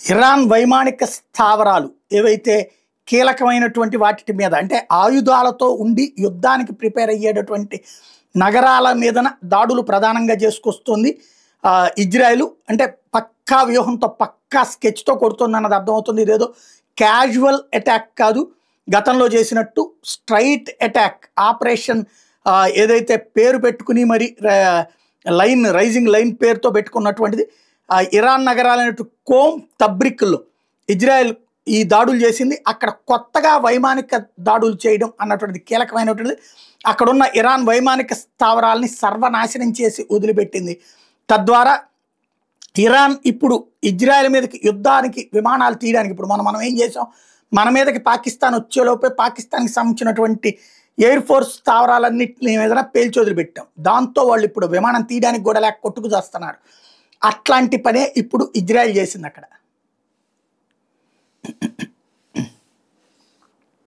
Iran వైమానిక స్థావరాలు ఏవైతే కీలకమైనటువంటి వాటి మీద అంటే ఆయుధాలతో ఉండి యుద్ధానికి ప్రిపేర్ అయ్యేటటువంటి నగరాల మీదన దాడులు ప్రధానంగా చేసుకొస్తుంది ఇజ్రాయెల్. అంటే పక్కా వ్యూహంతో పక్కా స్కెచ్తో కొడుతుందన్నది అర్థమవుతుంది. ఇదేదో క్యాజువల్ అటాక్ కాదు, గతంలో చేసినట్టు స్ట్రైట్ అటాక్ ఆపరేషన్ ఏదైతే పేరు పెట్టుకుని మరి రైజింగ్ లైన్ పేరుతో పెట్టుకున్నటువంటిది. ఇరాన్ నగరాలైనట్టు కోమ్ తబ్రిక్లో ఇజ్రాయెల్ ఈ దాడులు చేసింది. అక్కడ కొత్తగా వైమానిక దాడులు చేయడం అన్నటువంటిది కీలకమైనటువంటిది. అక్కడున్న ఇరాన్ వైమానిక స్థావరాలని సర్వనాశనం చేసి వదిలిపెట్టింది. తద్వారా ఇరాన్ ఇప్పుడు ఇజ్రాయెల్ మీదకి యుద్ధానికి విమానాలు తీయడానికి ఇప్పుడు మనం ఏం చేసాం, మన మీదకి పాకిస్తాన్ వచ్చేలోపే పాకిస్తాన్కి సంబంధించినటువంటి ఎయిర్ ఫోర్స్ స్థావరాలన్నింటినీ మీద పేల్చి వదిలిపెట్టాం. దాంతో వాళ్ళు ఇప్పుడు విమానం తీయడానికి కూడా లేక కొట్టుకు చేస్తున్నారు. అట్లాంటి పనే ఇప్పుడు ఇజ్రాయెల్ చేసింది అక్కడ.